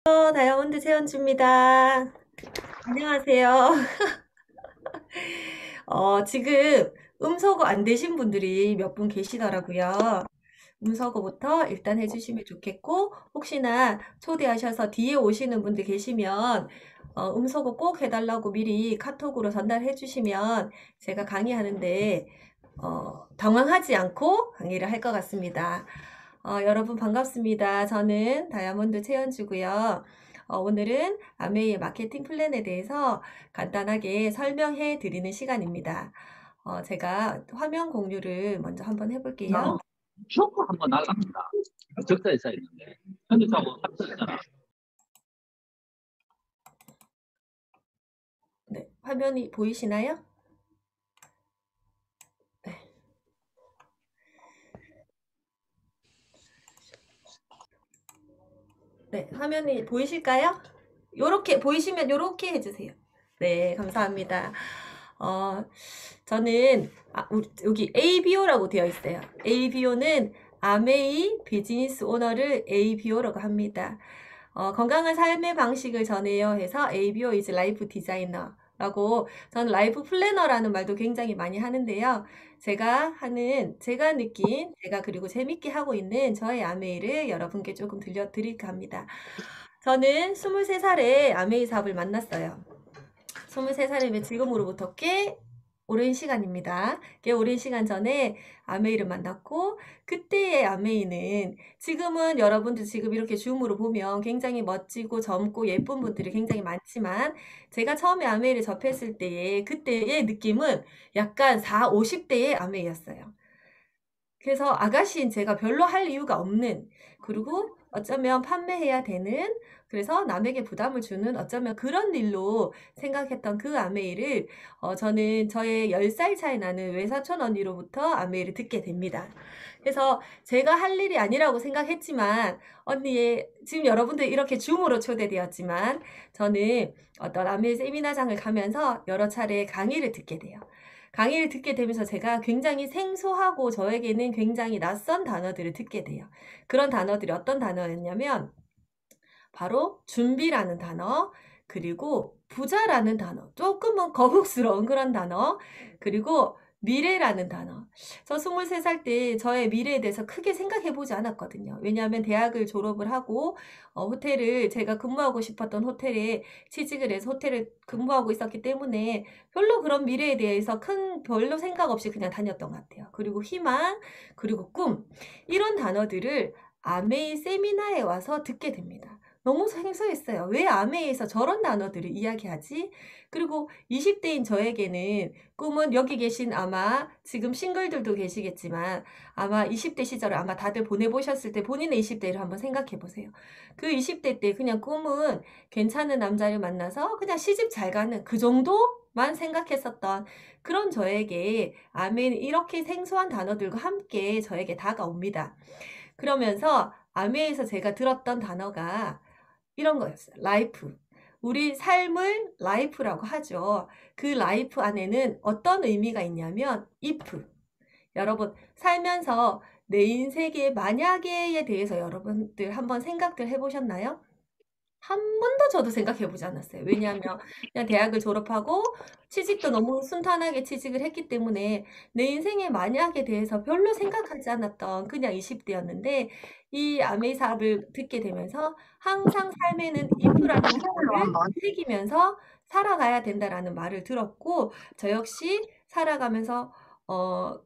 다이아몬드 최연주입니다. 안녕하세요. 지금 음소거 안 되신 분들이 몇 분 계시더라고요. 음소거부터 일단 해주시면 좋겠고, 혹시나 초대하셔서 뒤에 오시는 분들 계시면, 음소거 꼭 해달라고 미리 카톡으로 전달해 주시면 제가 강의하는데, 당황하지 않고 강의를 할 것 같습니다. 여러분 반갑습니다. 저는 다이아몬드 최연주고요. 오늘은 아메이의 마케팅 플랜에 대해서 간단하게 설명해 드리는 시간입니다. 제가 화면 공유를 먼저 한번 해볼게요. 쇼크 한번 나갑니다. 적자에 써 있는데 현대차하고 합쳐있잖아. 네, 화면이 보이시나요? 네. 네, 화면이 보이실까요? 요렇게 보이시면 요렇게 해주세요. 네, 감사합니다. 저는 여기 ABO라고 되어 있어요. ABO는 아메이 비즈니스 오너를 ABO라고 합니다. 건강한 삶의 방식을 전해요 해서 ABO is 라이프 디자이너라고, 저는 라이프 플래너라는 말도 굉장히 많이 하는데요. 제가 느낀, 제가 그리고 재밌게 하고 있는 저의 아메이를 여러분께 조금 들려드릴까 합니다. 저는 23살에 아메이 사업을 만났어요. 23살이면 지금으로부터 꽤 오랜 시간입니다. 꽤 오랜 시간 전에 아메이를 만났고, 그때의 아메이는, 지금은 여러분들 지금 이렇게 줌으로 보면 굉장히 멋지고 젊고 예쁜 분들이 굉장히 많지만, 제가 처음에 아메이를 접했을 때의 그때의 느낌은 약간 4, 50대의 아메이였어요. 그래서 아가씨인 제가 별로 할 이유가 없는, 그리고 어쩌면 판매해야 되는, 그래서 남에게 부담을 주는 어쩌면 그런 일로 생각했던 그 아메이를, 저는 저의 10살 차이 나는 외사촌 언니로부터 아메이를 듣게 됩니다. 그래서 제가 할 일이 아니라고 생각했지만, 언니의, 지금 여러분들 이렇게 줌으로 초대되었지만, 저는 어떤 아메이 세미나장을 가면서 여러 차례 강의를 듣게 돼요. 강의를 듣게 되면서 제가 굉장히 생소하고 저에게는 굉장히 낯선 단어들을 듣게 돼요. 그런 단어들이 어떤 단어였냐면 바로 준비라는 단어, 그리고 부자라는 단어, 조금은 거북스러운 그런 단어, 그리고 미래라는 단어. 저 23살 때 저의 미래에 대해서 크게 생각해 보지 않았거든요. 왜냐하면 대학을 졸업을 하고 호텔을, 제가 근무하고 싶었던 호텔에 취직을 해서 호텔을 근무하고 있었기 때문에 별로 그런 미래에 대해서 별로 생각 없이 그냥 다녔던 것 같아요. 그리고 희망, 그리고 꿈, 이런 단어들을 아메이 세미나에 와서 듣게 됩니다. 너무 생소했어요. 왜 아메이에서 저런 단어들을 이야기하지? 그리고 20대인 저에게는 꿈은, 여기 계신 아마 지금 싱글들도 계시겠지만 아마 20대 시절을 아마 다들 보내보셨을 때 본인의 20대를 한번 생각해 보세요. 그 20대 때 그냥 꿈은 괜찮은 남자를 만나서 그냥 시집 잘 가는 그 정도만 생각했었던 그런 저에게 아메이는 이렇게 생소한 단어들과 함께 저에게 다가옵니다. 그러면서 아메이에서 제가 들었던 단어가 이런 거였어요. 라이프. 우리 삶을 라이프라고 하죠. 그 라이프 안에는 어떤 의미가 있냐면 if. 여러분, 살면서 내 인생의 만약에에 대해서 여러분들 한번 생각들 해보셨나요? 한 번도 저도 생각해 보지 않았어요. 왜냐하면 그냥 대학을 졸업하고 취직도 너무 순탄하게 취직을 했기 때문에 내 인생의 만약에 대해서 별로 생각하지 않았던 그냥 20대였는데, 이 아메이 사업을 듣게 되면서 항상 삶에는 if라는 단어를 새기면서 살아가야 된다라는 말을 들었고, 저 역시 살아가면서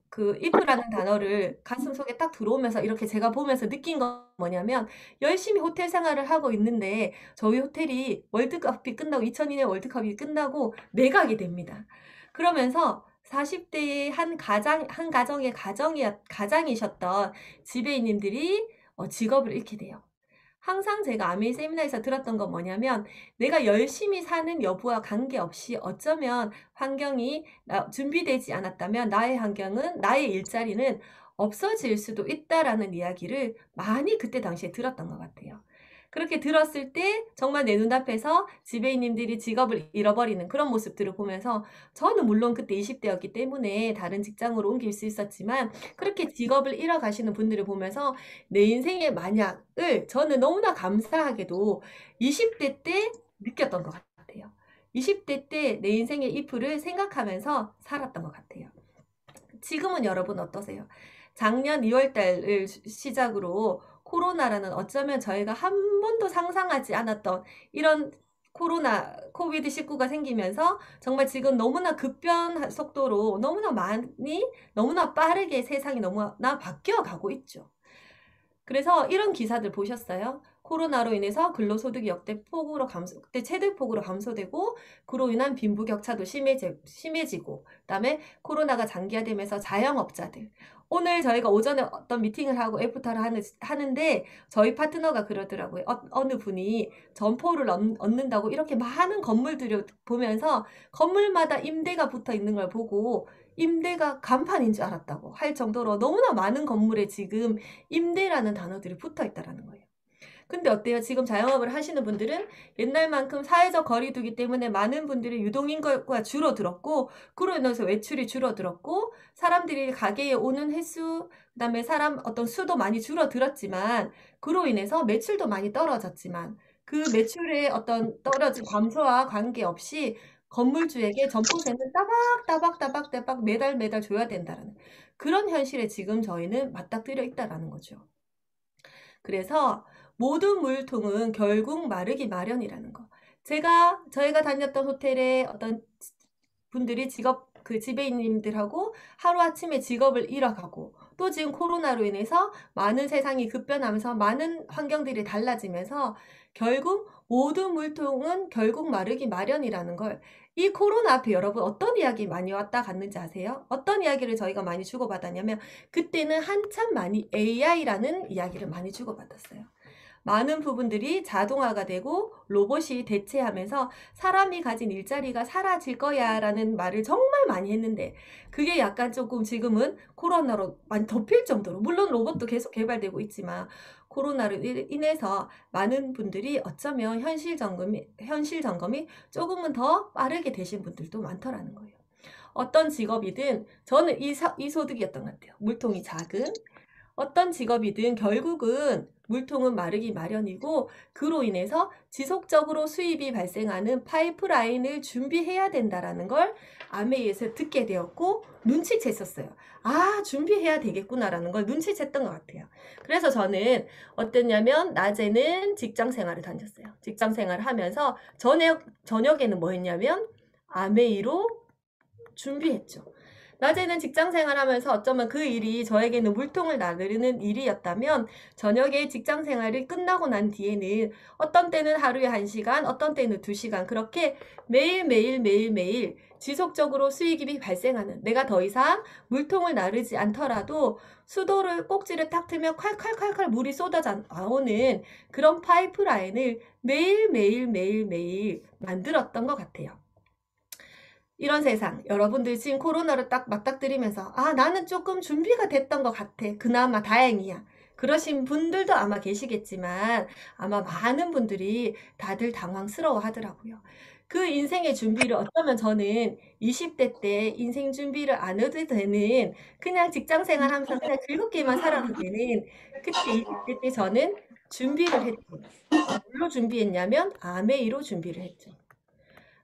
그 if라는 단어를 가슴속에 딱 들어오면서 이렇게 제가 보면서 느낀 건 뭐냐면, 열심히 호텔 생활을 하고 있는데 저희 호텔이 월드컵이 끝나고, 2002년 월드컵이 끝나고 매각이 됩니다. 그러면서 40대의 한 가정의 가장이셨던 지배인님들이 직업을 잃게 돼요. 항상 제가 아메이 세미나에서 들었던 건 뭐냐면, 내가 열심히 사는 여부와 관계없이 어쩌면 환경이 준비되지 않았다면 나의 일자리는 없어질 수도 있다라는 이야기를 많이 그때 당시에 들었던 것 같아요. 그렇게 들었을 때 정말 내 눈앞에서 지배인님들이 직업을 잃어버리는 그런 모습들을 보면서 저는 물론 그때 20대였기 때문에 다른 직장으로 옮길 수 있었지만 그렇게 직업을 잃어가시는 분들을 보면서 내 인생의 만약을 저는 너무나 감사하게도 20대 때 느꼈던 것 같아요. 20대 때 내 인생의 이프를 생각하면서 살았던 것 같아요. 지금은 여러분 어떠세요? 작년 2월 달을 시작으로 코로나라는 어쩌면 저희가 한 번도 상상하지 않았던 이런 코로나, 코비드19가 생기면서 정말 지금 너무나 급변 속도로 너무나 많이, 너무나 빠르게 세상이 너무나 바뀌어 가고 있죠. 그래서 이런 기사들 보셨어요? 코로나로 인해서 근로소득이 역대 폭으로 그때 최대폭으로 감소되고 그로 인한 빈부격차도 심해지고 그다음에 코로나가 장기화되면서 자영업자들 오늘 저희가 오전에 어떤 미팅을 하고 애프터를 하는데 저희 파트너가 그러더라고요. 어느 분이 점포를 얻는다고 이렇게 많은 건물들을 보면서 건물마다 임대가 붙어 있는 걸 보고 임대가 간판인 줄 알았다고 할 정도로 너무나 많은 건물에 지금 임대라는 단어들이 붙어 있다라는 거예요. 근데 어때요? 지금 자영업을 하시는 분들은 옛날만큼 사회적 거리두기 때문에 많은 분들이 유동인구가 줄어들었고 그로 인해서 외출이 줄어들었고 사람들이 가게에 오는 횟수 그다음에 사람 어떤 수도 많이 줄어들었지만 그로 인해서 매출도 많이 떨어졌지만 그 매출의 어떤 떨어진 감소와 관계없이 건물주에게 점포세는 따박따박 매달 줘야 된다라는 그런 현실에 지금 저희는 맞닥뜨려 있다라는 거죠. 그래서 모든 물통은 결국 마르기 마련이라는 거. 저희가 다녔던 호텔에 어떤 분들이 그 지배인님들하고 하루아침에 직업을 잃어가고 또 지금 코로나로 인해서 많은 세상이 급변하면서 많은 환경들이 달라지면서 결국 모든 물통은 결국 마르기 마련이라는 걸 이 코로나 앞에 여러분 어떤 이야기 많이 왔다 갔는지 아세요? 어떤 이야기를 저희가 많이 주고받았냐면 그때는 한참 많이 AI라는 이야기를 많이 주고받았어요. 많은 부분들이 자동화가 되고 로봇이 대체하면서 사람이 가진 일자리가 사라질 거야 라는 말을 정말 많이 했는데 그게 약간 조금 지금은 코로나로 많이 덮일 정도로 물론 로봇도 계속 개발되고 있지만 코로나로 인해서 많은 분들이 어쩌면 현실 점검이 조금은 더 빠르게 되신 분들도 많더라는 거예요. 어떤 직업이든 저는 이 소득이었던 것 같아요. 물통이 작은 어떤 직업이든 결국은 물통은 마르기 마련이고 그로 인해서 지속적으로 수입이 발생하는 파이프라인을 준비해야 된다라는 걸 아메이에서 듣게 되었고 눈치챘었어요. 아, 준비해야 되겠구나라는 걸 눈치챘던 것 같아요. 그래서 저는 어땠냐면 낮에는 직장 생활을 다녔어요. 직장 생활을 하면서 저녁에는 뭐 했냐면 아메이로 준비했죠. 낮에는 직장 생활하면서 어쩌면 그 일이 저에게는 물통을 나르는 일이었다면 저녁에 직장 생활이 끝나고 난 뒤에는 어떤 때는 하루에 1시간, 어떤 때는 2시간 그렇게 매일 지속적으로 수익이 발생하는 내가 더 이상 물통을 나르지 않더라도 수도를 꼭지를 탁 트면 콸콸콸콸 물이 쏟아져 나오는 그런 파이프라인을 매일 만들었던 것 같아요. 이런 세상, 여러분들 지금 코로나를 딱 맞닥뜨리면서 아, 나는 조금 준비가 됐던 것 같아. 그나마 다행이야. 그러신 분들도 아마 계시겠지만 아마 많은 분들이 다들 당황스러워 하더라고요. 그 인생의 준비를 어쩌면 저는 20대 때 인생 준비를 안 해도 되는 그냥 직장 생활하면서 그냥 즐겁게만 살아도 되는 그때 20대 때 저는 준비를 했죠. 뭘로 준비했냐면 아메이로 준비를 했죠.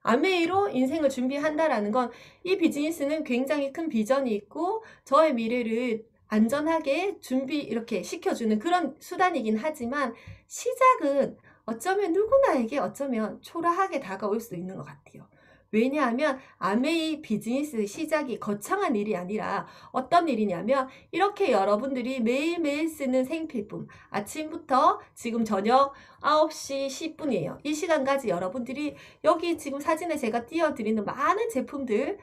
아메이로 인생을 준비한다라는 건 이 비즈니스는 굉장히 큰 비전이 있고 저의 미래를 안전하게 이렇게 시켜주는 그런 수단이긴 하지만 시작은 어쩌면 누구나에게 어쩌면 초라하게 다가올 수 있는 것 같아요. 왜냐하면 아메이 비즈니스 시작이 거창한 일이 아니라 어떤 일이냐면 이렇게 여러분들이 매일매일 쓰는 생필품 아침부터 지금 저녁 9시 10분이에요. 이 시간까지 여러분들이 여기 지금 사진에 제가 띄워드리는 많은 제품들을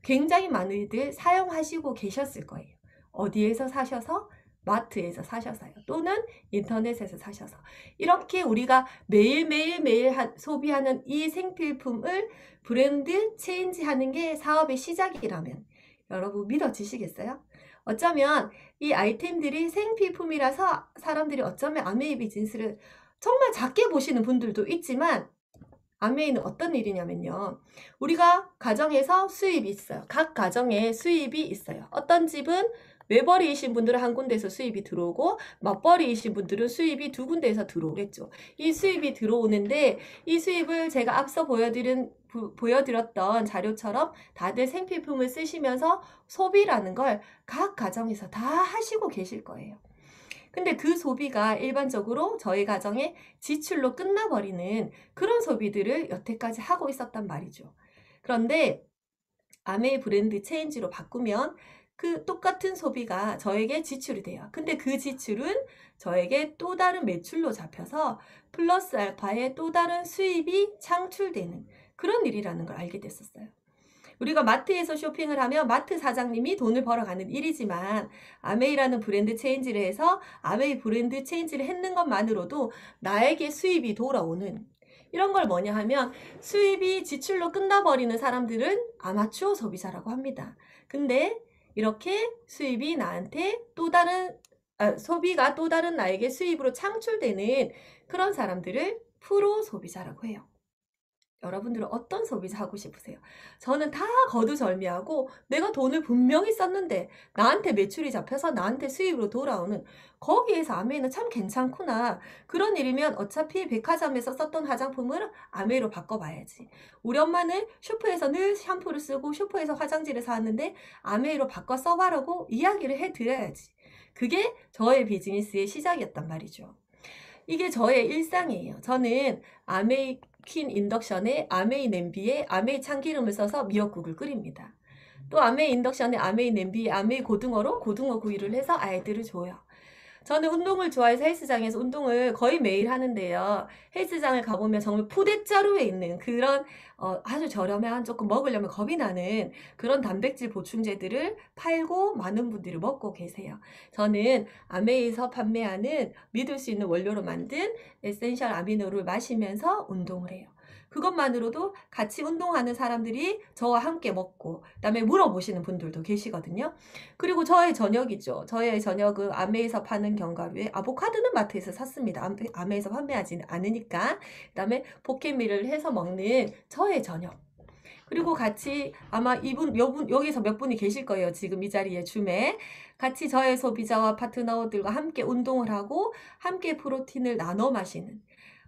굉장히 많이들 사용하시고 계셨을 거예요. 어디에서 사셔서? 마트에서 사셔서요. 또는 인터넷에서 사셔서. 이렇게 우리가 매일 소비하는 이 생필품을 브랜드 체인지하는 게 사업의 시작이라면 여러분 믿어지시겠어요? 어쩌면 이 아이템들이 생필품이라서 사람들이 어쩌면 아메이 비즈니스를 정말 작게 보시는 분들도 있지만 아메이는 어떤 일이냐면요. 우리가 가정에서 수입이 있어요. 각 가정에 수입이 있어요. 어떤 집은 외벌이이신 분들은 한 군데에서 수입이 들어오고 맞벌이이신 분들은 수입이 두 군데에서 들어오겠죠. 이 수입이 들어오는데 이 수입을 제가 앞서 보여드렸던 자료처럼 다들 생필품을 쓰시면서 소비라는 걸 각 가정에서 다 하시고 계실 거예요. 근데 그 소비가 일반적으로 저희 가정의 지출로 끝나버리는 그런 소비들을 여태까지 하고 있었단 말이죠. 그런데 아메이 브랜드 체인지로 바꾸면 그 똑같은 소비가 저에게 지출이 돼요. 근데 그 지출은 저에게 또 다른 매출로 잡혀서 플러스 알파의 또 다른 수입이 창출되는 그런 일이라는 걸 알게 됐었어요. 우리가 마트에서 쇼핑을 하면 마트 사장님이 돈을 벌어가는 일이지만 아메이라는 브랜드 체인지를 해서 아메이 브랜드 체인지를 했는 것만으로도 나에게 수입이 돌아오는 이런 걸 뭐냐 하면 수입이 지출로 끝나버리는 사람들은 아마추어 소비자라고 합니다. 근데 이렇게 수입이 나한테 또 다른 소비가 또 다른 나에게 수입으로 창출되는 그런 사람들을 프로 소비자라고 해요. 여러분들은 어떤 소비자 하고 싶으세요? 저는 다 거두절미하고 내가 돈을 분명히 썼는데 나한테 매출이 잡혀서 나한테 수입으로 돌아오는 거기에서 아메이는 참 괜찮구나. 그런 일이면 어차피 백화점에서 썼던 화장품을 아메이로 바꿔봐야지. 우리 엄마는 슈퍼에서 늘 샴푸를 쓰고 슈퍼에서 화장지를 사왔는데 아메이로 바꿔 써봐라고 이야기를 해드려야지. 그게 저의 비즈니스의 시작이었단 말이죠. 이게 저의 일상이에요. 저는 아메이 퀸 인덕션에 아메이 냄비에 아메이 참기름을 써서 미역국을 끓입니다. 또 아메이 인덕션에 아메이 냄비에 아메이 고등어로 고등어 구이를 해서 아이들을 줘요. 저는 운동을 좋아해서 헬스장에서 운동을 거의 매일 하는데요. 헬스장을 가보면 정말 포대자루에 있는 그런 아주 저렴한 조금 먹으려면 겁이 나는 그런 단백질 보충제들을 팔고 많은 분들이 먹고 계세요. 저는 아메이에서 판매하는 믿을 수 있는 원료로 만든 에센셜 아미노를 마시면서 운동을 해요. 그것만으로도 같이 운동하는 사람들이 저와 함께 먹고 그다음에 물어보시는 분들도 계시거든요. 그리고 저의 저녁이죠. 저의 저녁은 아메에서 파는 견과류에 아보카도는 마트에서 샀습니다. 아메에서 판매하지 않으니까. 그다음에 포켓밀을 해서 먹는 저의 저녁. 그리고 같이 아마 여기서 몇 분이 계실 거예요. 지금 이 자리에 줌에. 같이 저의 소비자와 파트너들과 함께 운동을 하고 함께 프로틴을 나눠 마시는.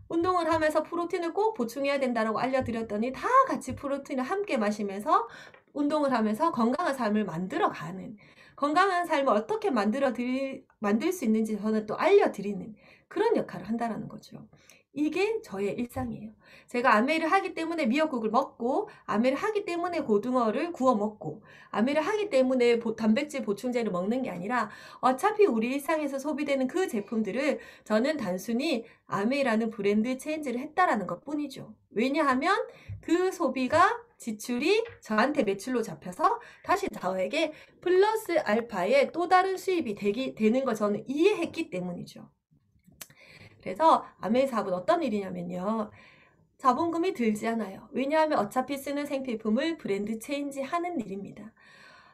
운동을 하면서 프로틴을 꼭 보충해야 된다고 알려드렸더니 다 같이 프로틴을 함께 마시면서 운동을 하면서 건강한 삶을 만들어가는 건강한 삶을 어떻게 만들 수 있는지 저는 또 알려드리는 그런 역할을 한다는 거죠. 이게 저의 일상이에요. 제가 아메를 하기 때문에 미역국을 먹고 아메를 하기 때문에 고등어를 구워 먹고 아메를 하기 때문에 단백질 보충제를 먹는 게 아니라 어차피 우리 일상에서 소비되는 그 제품들을 저는 단순히 아메이라는 브랜드 체인지를 했다라는 것 뿐이죠. 왜냐하면 그 소비가 지출이 저한테 매출로 잡혀서 다시 저에게 플러스 알파의 또 다른 수입이 되는 걸 저는 이해했기 때문이죠. 그래서 아메이 사업은 어떤 일이냐면요. 자본금이 들지 않아요. 왜냐하면 어차피 쓰는 생필품을 브랜드 체인지 하는 일입니다.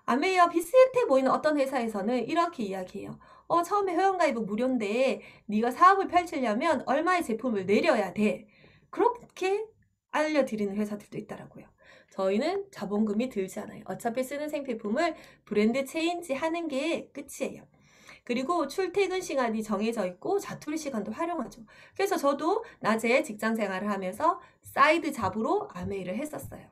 아메이와 비슷해 보이는 어떤 회사에서는 이렇게 이야기해요. 처음에 회원가입은 무료인데 네가 사업을 펼치려면 얼마의 제품을 내려야 돼. 그렇게 알려드리는 회사들도 있더라고요. 저희는 자본금이 들지 않아요. 어차피 쓰는 생필품을 브랜드 체인지 하는 게 끝이에요. 그리고 출퇴근 시간이 정해져 있고 자투리 시간도 활용하죠. 그래서 저도 낮에 직장 생활을 하면서 사이드 잡으로 아메이를 했었어요.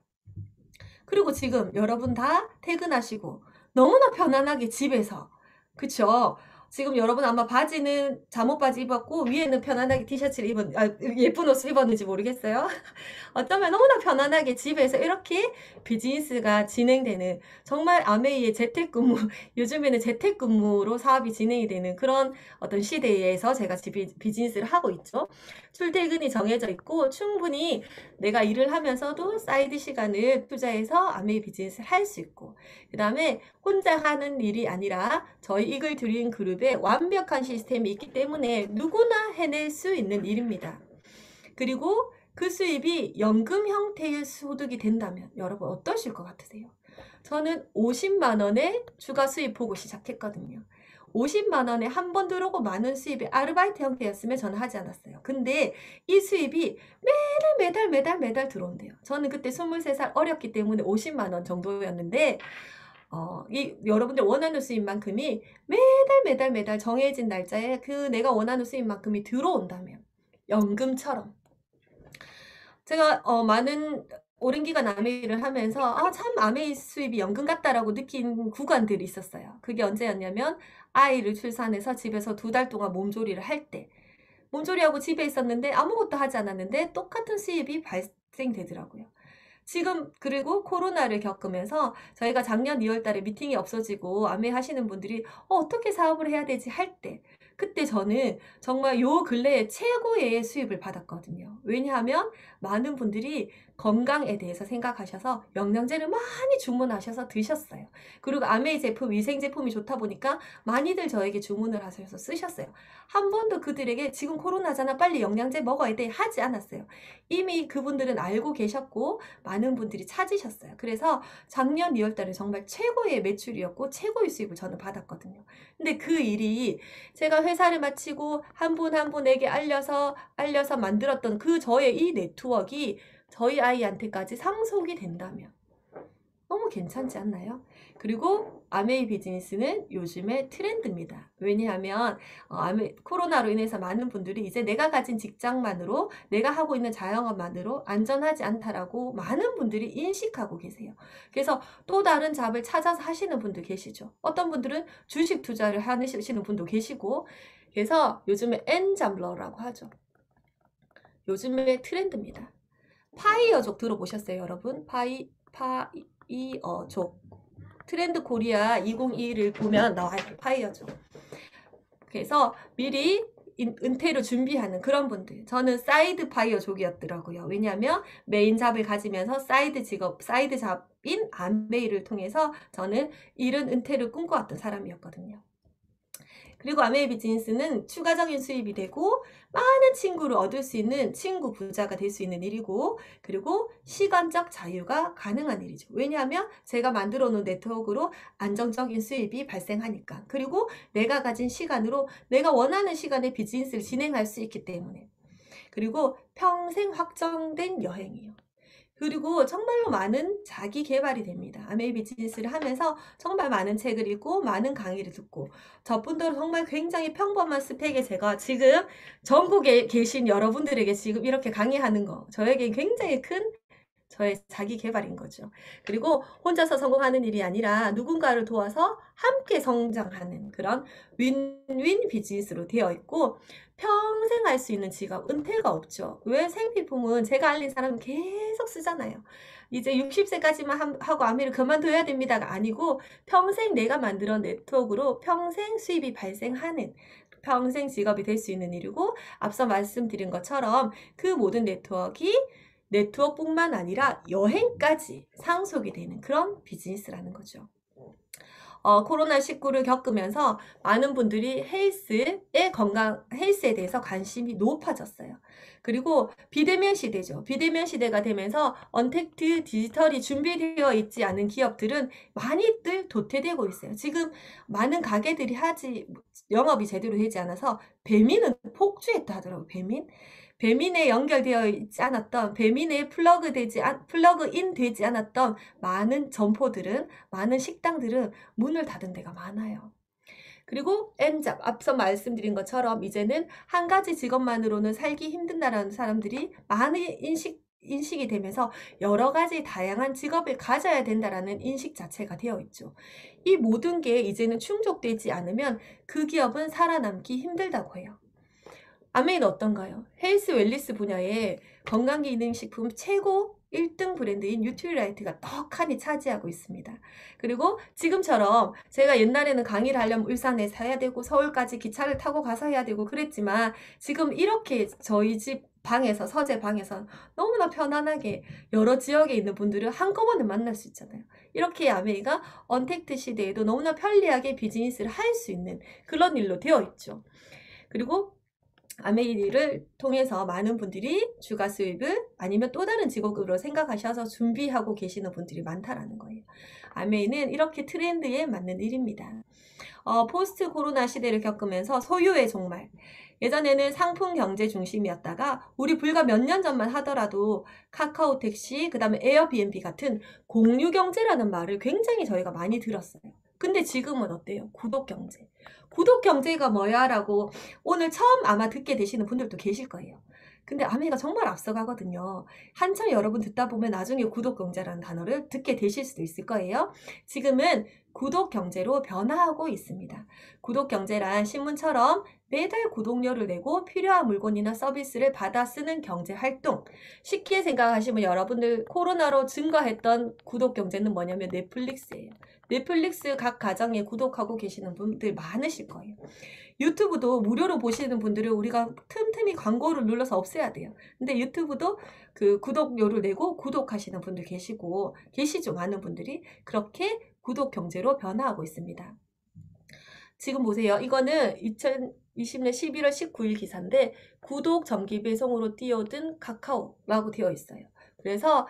그리고 지금 여러분 다 퇴근하시고 너무나 편안하게 집에서 그쵸? 지금 여러분 아마 바지는 잠옷 바지 입었고 위에는 편안하게 티셔츠를 예쁜 옷을 입었는지 모르겠어요. 어쩌면 너무나 편안하게 집에서 이렇게 비즈니스가 진행되는 정말 아메이의 재택근무 요즘에는 재택근무로 사업이 진행이 되는 그런 어떤 시대에서 제가 비즈니스를 하고 있죠. 출퇴근이 정해져 있고 충분히 내가 일을 하면서도 사이드 시간을 투자해서 아메이 비즈니스를 할 수 있고 그 다음에 혼자 하는 일이 아니라 저희 이글 드림 그룹에 완벽한 시스템이 있기 때문에 누구나 해낼 수 있는 일입니다. 그리고 그 수입이 연금 형태의 소득이 된다면 여러분 어떠실 것 같으세요? 저는 50만 원의 추가 수입 보고 시작했거든요. 50만 원에 한 번 들어오고 많은 수입이 아르바이트 형태였으면 저는 하지 않았어요. 근데 이 수입이 매달 들어온대요. 저는 그때 23살 어렸기 때문에 50만 원 정도였는데 여러분들 원하는 수입만큼이 매달 정해진 날짜에 그 내가 원하는 수입만큼이 들어온다면 연금처럼 제가 많은 오랜 기간 아메이를 하면서 참 아메이 수입이 연금 같다라고 느낀 구간들이 있었어요. 그게 언제였냐면 아이를 출산해서 집에서 2달 동안 몸조리를 할 때 몸조리하고 집에 있었는데 아무것도 하지 않았는데 똑같은 수입이 발생되더라고요. 지금 그리고 코로나를 겪으면서 저희가 작년 2월 달에 미팅이 없어지고 아메 하시는 분들이 어떻게 사업을 해야 되지 할 때 그때 저는 정말 요 근래에 최고의 수입을 받았거든요. 왜냐하면 많은 분들이 건강에 대해서 생각하셔서 영양제를 많이 주문하셔서 드셨어요. 그리고 아메이 제품, 위생 제품이 좋다 보니까 많이들 저에게 주문을 하셔서 쓰셨어요. 한 번도 그들에게 지금 코로나잖아 빨리 영양제 먹어야 돼 하지 않았어요. 이미 그분들은 알고 계셨고 많은 분들이 찾으셨어요. 그래서 작년 2월 달에 정말 최고의 매출이었고 최고의 수입을 저는 받았거든요. 근데 그 일이 제가 회사를 마치고 한 분 한 분에게 알려서 만들었던 그 저의 이 네트워크가 저희 아이한테까지 상속이 된다면 너무 괜찮지 않나요? 그리고 아메이 비즈니스는 요즘의 트렌드입니다. 왜냐하면 코로나로 인해서 많은 분들이 이제 내가 가진 직장만으로 내가 하고 있는 자영업만으로 안전하지 않다라고 많은 분들이 인식하고 계세요. 그래서 또 다른 잡을 찾아서 하시는 분도 계시죠. 어떤 분들은 주식 투자를 하시는 분도 계시고 그래서 요즘에 엔잡러라고 하죠. 요즘의 트렌드입니다. 파이어족 들어보셨어요, 여러분? 파이어족. 트렌드 코리아 2021을 보면 나와요. 파이어족. 그래서 미리 은퇴를 준비하는 그런 분들. 저는 사이드 파이어족이었더라고요. 왜냐하면 메인 잡을 가지면서 사이드 잡인 아메이를 통해서 저는 이른 은퇴를 꿈꿔왔던 사람이었거든요. 그리고 아메이 비즈니스는 추가적인 수입이 되고 많은 친구를 얻을 수 있는 친구 부자가 될 수 있는 일이고 그리고 시간적 자유가 가능한 일이죠. 왜냐하면 제가 만들어 놓은 네트워크로 안정적인 수입이 발생하니까. 그리고 내가 가진 시간으로 내가 원하는 시간에 비즈니스를 진행할 수 있기 때문에. 그리고 평생 확정된 여행이요. 그리고 정말로 많은 자기 개발이 됩니다. 아메이 비즈니스를 하면서 정말 많은 책을 읽고 많은 강의를 듣고 저분들은 정말 굉장히 평범한 스펙에 제가 지금 전국에 계신 여러분들에게 지금 이렇게 강의하는 거 저에게 굉장히 큰 저의 자기 개발인 거죠. 그리고 혼자서 성공하는 일이 아니라 누군가를 도와서 함께 성장하는 그런 윈윈 비즈니스로 되어 있고 평생 할 수 있는 직업, 은퇴가 없죠. 왜 생필품은 제가 알린 사람은 계속 쓰잖아요. 이제 60세까지만 하고 아미를 그만둬야 됩니다가 아니고 평생 내가 만들어 네트워크로 평생 수입이 발생하는 평생 직업이 될 수 있는 일이고 앞서 말씀드린 것처럼 그 모든 네트워크뿐만 아니라 여행까지 상속이 되는 그런 비즈니스라는 거죠. 코로나19를 겪으면서 많은 분들이 헬스에 대해서 관심이 높아졌어요. 그리고 비대면 시대죠. 비대면 시대가 되면서 언택트 디지털이 준비되어 있지 않은 기업들은 많이들 도태되고 있어요. 지금 많은 가게들이 영업이 제대로 되지 않아서 배민은 폭주했다 하더라고요. 배민에 연결되어 있지 않았던 배민에 플러그인 되지 않았던 많은 점포들은 많은 식당들은 문을 닫은 데가 많아요. 그리고 N잡 앞서 말씀드린 것처럼 이제는 한 가지 직업만으로는 살기 힘든다라는 사람들이 많이 인식이 되면서 여러 가지 다양한 직업을 가져야 된다라는 인식 자체가 되어 있죠. 이 모든 게 이제는 충족되지 않으면 그 기업은 살아남기 힘들다고 해요. 아메이는 어떤가요? 헬스 웰리스 분야의 건강기능식품 최고 1등 브랜드인 뉴트리라이트가 떡하니 차지하고 있습니다. 그리고 지금처럼 제가 옛날에는 강의를 하려면 울산에서 해야 되고 서울까지 기차를 타고 가서 해야 되고 그랬지만 지금 이렇게 저희 집 방에서 서재 방에서 너무나 편안하게 여러 지역에 있는 분들을 한꺼번에 만날 수 있잖아요. 이렇게 아메이가 언택트 시대에도 너무나 편리하게 비즈니스를 할 수 있는 그런 일로 되어 있죠. 그리고 아메이를 통해서 많은 분들이 주가 수입을 아니면 또 다른 직업으로 생각하셔서 준비하고 계시는 분들이 많다라는 거예요. 아메이는 이렇게 트렌드에 맞는 일입니다. 포스트 코로나 시대를 겪으면서 소유의 종말. 예전에는 상품 경제 중심이었다가 우리 불과 몇 년 전만 하더라도 카카오 택시, 그 다음에 에어비앤비 같은 공유 경제라는 말을 굉장히 저희가 많이 들었어요. 근데 지금은 어때요? 구독 경제. 구독 경제가 뭐야? 라고 오늘 처음 아마 듣게 되시는 분들도 계실 거예요. 근데 아메이가 정말 앞서가거든요. 한참 여러분 듣다 보면 나중에 구독 경제라는 단어를 듣게 되실 수도 있을 거예요. 지금은 구독 경제로 변화하고 있습니다. 구독 경제란 신문처럼 매달 구독료를 내고 필요한 물건이나 서비스를 받아 쓰는 경제 활동. 쉽게 생각하시면 여러분들 코로나로 증가했던 구독 경제는 뭐냐면 넷플릭스예요. 넷플릭스 각 가정에 구독하고 계시는 분들 많으실 거예요. 유튜브도 무료로 보시는 분들은 우리가 틈틈이 광고를 눌러서 없애야 돼요. 근데 유튜브도 그 구독료를 내고 구독하시는 분들 계시죠. 많은 분들이. 그렇게 구독 경제로 변화하고 있습니다. 지금 보세요. 이거는 2020년 11월 19일 기사인데 구독 정기 배송으로 뛰어든 카카오라고 되어 있어요. 그래서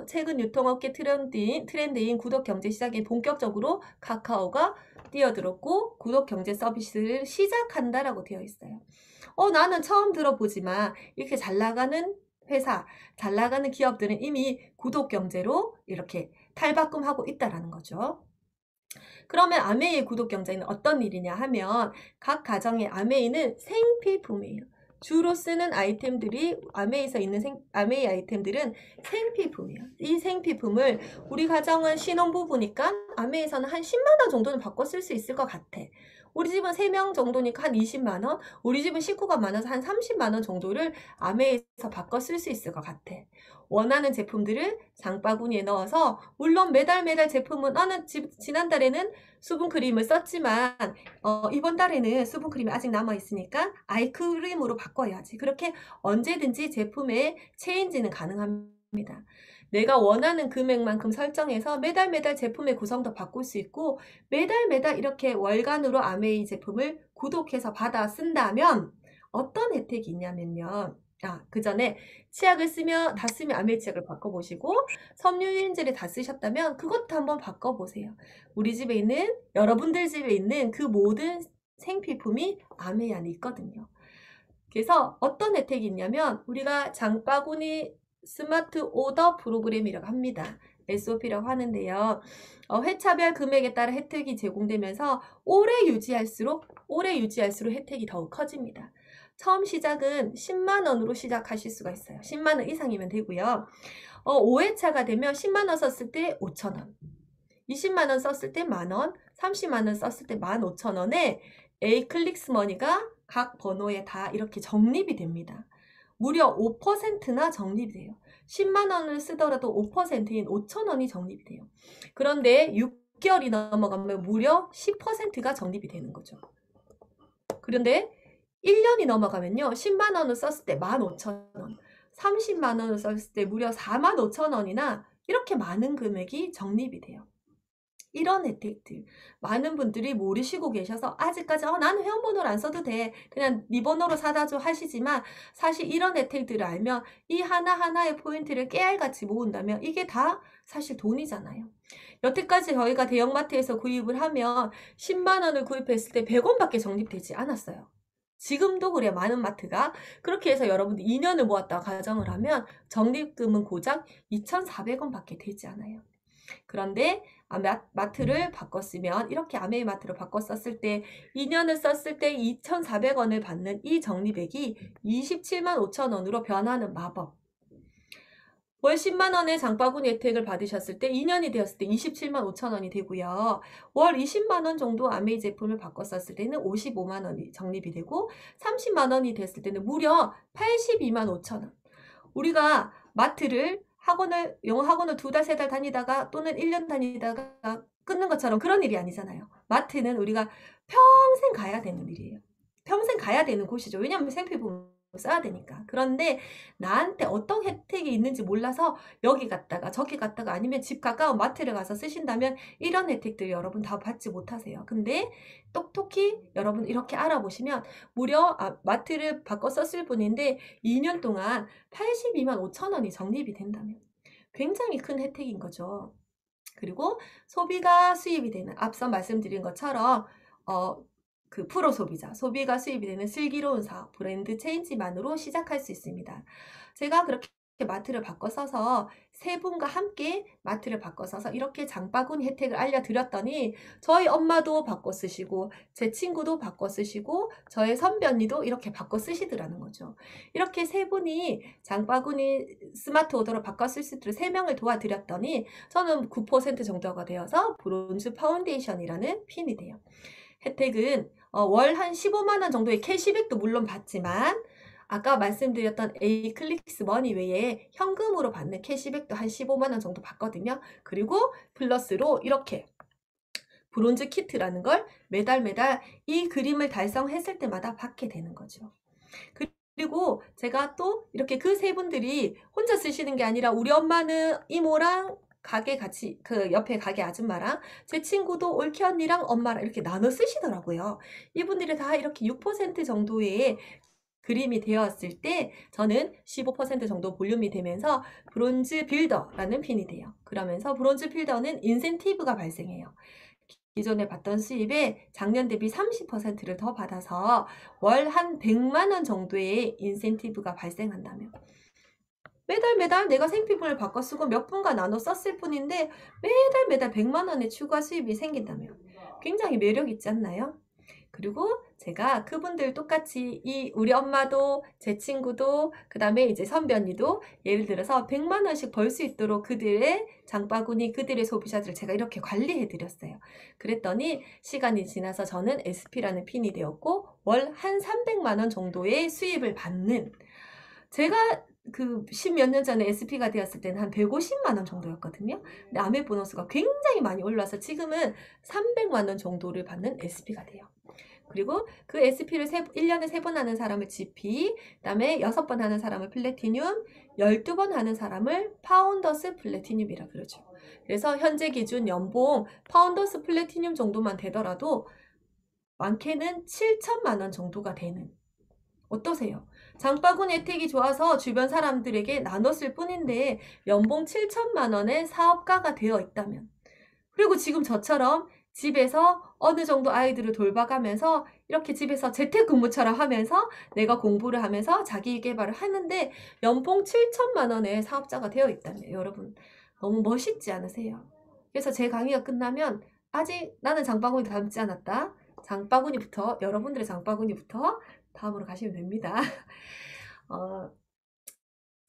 최근 유통업계 트렌드인 구독 경제 시장에 본격적으로 카카오가 뛰어들었고 구독 경제 서비스를 시작한다라고 되어 있어요. 나는 처음 들어보지만 이렇게 잘 나가는 회사, 잘 나가는 기업들은 이미 구독 경제로 이렇게 탈바꿈하고 있다라는 거죠. 그러면 아메이의 구독 경제는 어떤 일이냐 하면 각 가정의 아메이는 생필품이에요. 주로 쓰는 아이템들이 아메이에서 있는 아메이 아이템들은 생필품이에요. 이 생필품을 우리 가정은 신혼부부니까 아메이에서는 한 10만 원 정도는 바꿔 쓸 수 있을 것 같아. 우리 집은 3명 정도니까 한 20만 원, 우리 집은 식구가 많아서 한 30만 원 정도를 아메이에서 바꿔 쓸 수 있을 것 같아. 원하는 제품들을 장바구니에 넣어서 물론 매달 제품은 지난달에는 수분크림을 썼지만 이번 달에는 수분크림이 아직 남아있으니까 아이크림으로 바꿔야지. 그렇게 언제든지 제품의 체인지는 가능합니다. 내가 원하는 금액만큼 설정해서 매달 제품의 구성도 바꿀 수 있고 매달 이렇게 월간으로 아메이 제품을 구독해서 받아 쓴다면 어떤 혜택이 있냐면요. 그 전에 치약을 다 쓰면 아메이 치약을 바꿔보시고 섬유유연제를 다 쓰셨다면 그것도 한번 바꿔보세요. 우리 집에 있는 여러분들 집에 있는 그 모든 생필품이 아메이 안에 있거든요. 그래서 어떤 혜택이 있냐면 우리가 장바구니 스마트 오더 프로그램이라고 합니다. SOP라고 하는데요. 회차별 금액에 따라 혜택이 제공되면서 오래 유지할수록 혜택이 더욱 커집니다. 처음 시작은 10만 원으로 시작하실 수가 있어요. 10만 원 이상이면 되고요. 5회차가 되면 10만 원 썼을 때 5천 원, 20만 원 썼을 때 만 원, 30만 원 썼을 때 15,000원에 A클릭스머니가 각 번호에 다 이렇게 적립이 됩니다. 무려 5%나 적립이 돼요. 10만 원을 쓰더라도 5%인 5천 원이 적립이 돼요. 그런데 6개월이 넘어가면 무려 10%가 적립이 되는 거죠. 그런데 1년이 넘어가면요. 10만 원을 썼을 때 15,000원, 30만 원을 썼을 때 무려 45,000원이나 이렇게 많은 금액이 적립이 돼요. 이런 혜택들 많은 분들이 모르시고 계셔서 아직까지 나는 회원번호를 안 써도 돼. 그냥 네 번호로 사다 줘 하시지만 사실 이런 혜택들을 알면 이 하나하나의 포인트를 깨알같이 모은다면 이게 다 사실 돈이잖아요. 여태까지 저희가 대형마트에서 구입을 하면 10만 원을 구입했을 때 100원밖에 적립되지 않았어요. 지금도 그래요. 많은 마트가. 그렇게 해서 여러분들 2년을 모았다가 가정을 하면 적립금은 고작 2,400원밖에 되지 않아요. 그런데 마트를 바꿨으면 이렇게 아메이 마트로 바꿨었을 때 2년을 썼을 때 2,400원을 받는 이 적립액이 27만 5천 원으로 변하는 마법. 월 10만 원의 장바구니 혜택을 받으셨을 때 2년이 되었을 때 27만 5천 원이 되고요. 월 20만 원 정도 아메이 제품을 바꿨었을 때는 55만 원이 적립이 되고 30만 원이 됐을 때는 무려 82만 5천 원. 우리가 마트를 영어 학원을 2달, 3달 다니다가 또는 1년 다니다가 끊는 것처럼 그런 일이 아니잖아요. 마트는 우리가 평생 가야 되는 일이에요. 평생 가야 되는 곳이죠. 왜냐하면 생필품 써야 되니까. 그런데 나한테 어떤 혜택이 있는지 몰라서 여기 갔다가 저기 갔다가 아니면 집 가까운 마트를 가서 쓰신다면 이런 혜택들 여러분 다 받지 못하세요. 근데 똑똑히 여러분 이렇게 알아보시면 무려 마트를 바꿔 썼을 뿐인데 2년 동안 82만 5천 원이 적립이 된다면 굉장히 큰 혜택인 거죠. 그리고 소비가 수입이 되는 앞서 말씀드린 것처럼 그 프로 소비가 수입이 되는 슬기로운 사업, 브랜드 체인지만으로 시작할 수 있습니다. 제가 그렇게 마트를 바꿔 써서 세 분과 함께 마트를 바꿔 써서 이렇게 장바구니 혜택을 알려드렸더니 저희 엄마도 바꿔 쓰시고 제 친구도 바꿔 쓰시고 저의 선배 언니도 이렇게 바꿔 쓰시더라는 거죠. 이렇게 세 분이 장바구니 스마트 오더로 바꿔 쓸 수 있도록 3명을 도와드렸더니 저는 9% 정도가 되어서 브론즈 파운데이션이라는 핀이 돼요. 혜택은 월 한 15만 원 정도의 캐시백도 물론 받지만 아까 말씀드렸던 A클릭스 머니 외에 현금으로 받는 캐시백도 한 15만 원 정도 받거든요. 그리고 플러스로 이렇게 브론즈 키트라는 걸 매달 이 그림을 달성했을 때마다 받게 되는 거죠. 그리고 제가 또 이렇게 그 세 분들이 혼자 쓰시는 게 아니라 우리 엄마는 이모랑 가게 같이 그 옆에 가게 아줌마랑 제 친구도 올케 언니랑 엄마랑 이렇게 나눠 쓰시더라고요. 이분들이 다 이렇게 6% 정도의 그림이 되었을 때 저는 15% 정도 볼륨이 되면서 브론즈 빌더라는 핀이 돼요. 그러면서 브론즈 빌더는 인센티브가 발생해요. 기존에 받던 수입에 작년 대비 30%를 더 받아서 월 한 100만 원 정도의 인센티브가 발생한다면 매달 내가 생필품을 바꿔 쓰고 몇 분과 나눠 썼을 뿐인데 매달 100만 원의 추가 수입이 생긴다면 굉장히 매력 있지 않나요? 그리고 제가 그분들 똑같이 우리 엄마도 제 친구도 그 다음에 이제 선배 언니도 예를 들어서 100만 원씩 벌 수 있도록 그들의 장바구니 그들의 소비자들을 제가 이렇게 관리해 드렸어요. 그랬더니 시간이 지나서 저는 SP라는 핀이 되었고 월 한 300만 원 정도의 수입을 받는 제가 그 10몇 년 전에 SP가 되었을 때는 한 150만 원 정도였거든요. 근데 아메 보너스가 굉장히 많이 올라서 지금은 300만 원 정도를 받는 SP가 돼요. 그리고 그 SP를 1년에 3번 하는 사람을 GP, 그 다음에 6번 하는 사람을 플래티늄, 12번 하는 사람을 파운더스 플래티늄이라 그러죠. 그래서 현재 기준 연봉 파운더스 플래티늄 정도만 되더라도 많게는 7천만 원 정도가 되는 어떠세요? 장바구니 혜택이 좋아서 주변 사람들에게 나눴을 뿐인데 연봉 7천만 원의 사업가가 되어 있다면 그리고 지금 저처럼 집에서 어느 정도 아이들을 돌봐가면서 이렇게 집에서 재택근무처럼 하면서 내가 공부를 하면서 자기개발을 하는데 연봉 7천만 원의 사업자가 되어 있다면 여러분 너무 멋있지 않으세요? 그래서 제 강의가 끝나면 아직 나는 장바구니 닮지 않았다. 여러분들의 장바구니부터 다음으로 가시면 됩니다.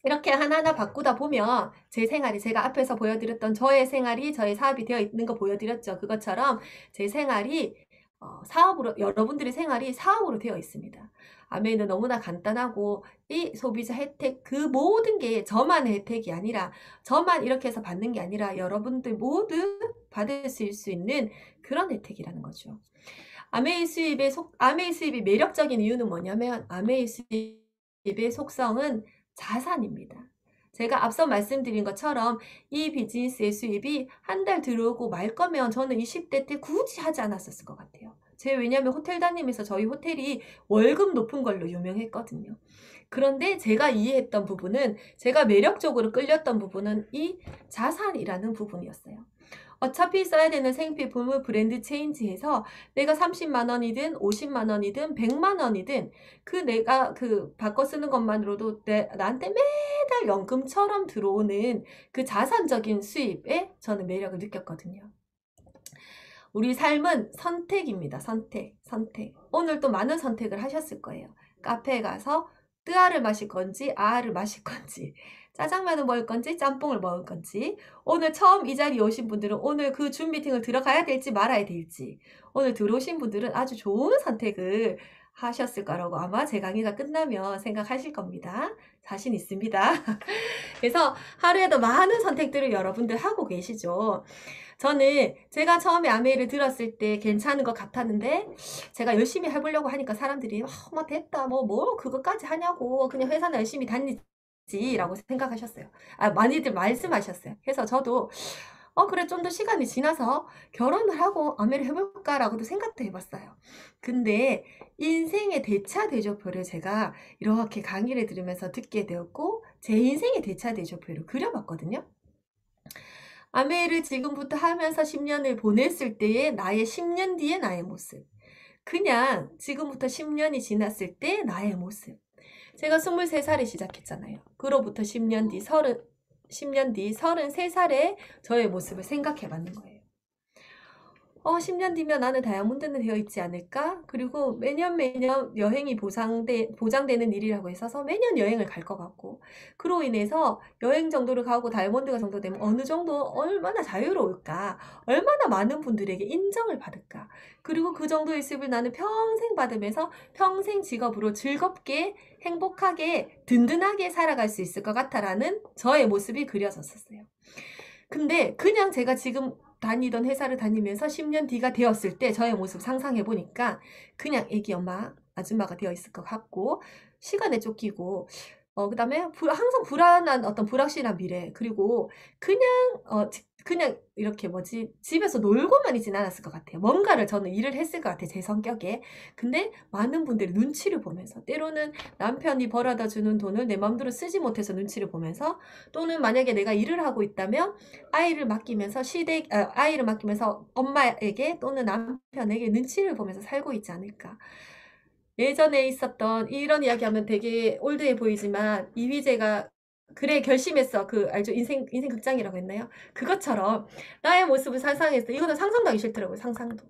이렇게 하나하나 바꾸다 보면 제 생활이 제가 앞에서 보여드렸던 저의 생활이 저의 사업이 되어 있는 거 보여드렸죠. 그것처럼 제 생활이 사업으로 여러분들의 생활이 사업으로 되어 있습니다. 아메는 너무나 간단하고 이 소비자 혜택 그 모든 게 저만의 혜택이 아니라 저만 이렇게 해서 받는 게 아니라 여러분들 모두 받을 수 있는 그런 혜택이라는 거죠. 아메이 수입이 매력적인 이유는 뭐냐면 아메이 수입의 속성은 자산입니다. 제가 앞서 말씀드린 것처럼 이 비즈니스의 수입이 한 달 들어오고 말 거면 저는 20대 때 굳이 하지 않았었을 것 같아요. 왜냐하면 호텔 다니면서 저희 호텔이 월급 높은 걸로 유명했거든요. 그런데 제가 이해했던 부분은 제가 매력적으로 끌렸던 부분은 이 자산이라는 부분이었어요. 어차피 써야 되는 생필품을 브랜드 체인지해서 내가 30만 원이든 50만 원이든 100만 원이든 내가 바꿔 쓰는 것만으로도 나한테 매달 연금처럼 들어오는 그 자산적인 수입에 저는 매력을 느꼈거든요. 우리 삶은 선택입니다. 선택. 오늘 또 많은 선택을 하셨을 거예요. 카페에 가서 뜨아를 마실 건지 아아를 마실 건지 짜장면을 먹을 건지 짬뽕을 먹을 건지 오늘 처음 이 자리에 오신 분들은 오늘 그 줌 미팅을 들어가야 될지 말아야 될지 오늘 들어오신 분들은 아주 좋은 선택을 하셨을 거라고 아마 제 강의가 끝나면 생각하실 겁니다. 자신 있습니다. 그래서 하루에도 많은 선택들을 여러분들 하고 계시죠. 저는 제가 처음에 아메이를 들었을 때 괜찮은 것 같았는데 제가 열심히 해보려고 하니까 사람들이 뭐 됐다 뭐 그것까지 하냐고 그냥 회사나 열심히 다니지라고 생각하셨어요. 많이들 말씀하셨어요. 그래서 저도 그래 좀 더 시간이 지나서 결혼을 하고 아메를 해볼까라고도 생각도 해봤어요. 근데 인생의 대차 대조표를 제가 이렇게 강의를 들으면서 듣게 되었고 제 인생의 대차 대조표를 그려봤거든요. 아메를 지금부터 하면서 10년을 보냈을 때의 나의 10년 뒤의 나의 모습. 그냥 지금부터 10년이 지났을 때 나의 모습. 제가 23살에 시작했잖아요. 그로부터 10년 뒤 33살에 저의 모습을 생각해 봤는 거예요. 10년 뒤면 나는 다이아몬드는 되어 있지 않을까? 그리고 매년 여행이 보장되는 일이라고 있어서 매년 여행을 갈 것 같고, 그로 인해서 여행 정도를 가고 다이아몬드가 정도 되면 어느 정도 얼마나 자유로울까? 얼마나 많은 분들에게 인정을 받을까? 그리고 그 정도의 수입을 나는 평생 받으면서 평생 직업으로 즐겁게, 행복하게, 든든하게 살아갈 수 있을 것 같아라는 저의 모습이 그려졌었어요. 근데 그냥 제가 지금 다니던 회사를 다니면서 10년 뒤가 되었을 때 저의 모습 상상해 보니까 그냥 애기 엄마, 아줌마가 되어 있을 것 같고 시간에 쫓기고 그다음에 항상 불안한 어떤 불확실한 미래 그리고 그냥 그냥 이렇게 집에서 놀고만 있진 않았을 것 같아요. 뭔가를 저는 일을 했을 것 같아요. 제 성격에. 근데 많은 분들이 눈치를 보면서 때로는 남편이 벌어다 주는 돈을 내 마음대로 쓰지 못해서 눈치를 보면서 또는 만약에 내가 일을 하고 있다면 아이를 맡기면서 아이를 맡기면서 엄마에게 또는 남편에게 눈치를 보면서 살고 있지 않을까. 예전에 있었던 이런 이야기하면 되게 올드해 보이지만 이휘재가 그래 결심했어. 알죠? 인생 극장이라고 했나요? 그것처럼 나의 모습을 상상했어. 이거는 상상도 하기 싫더라고요. 상상도.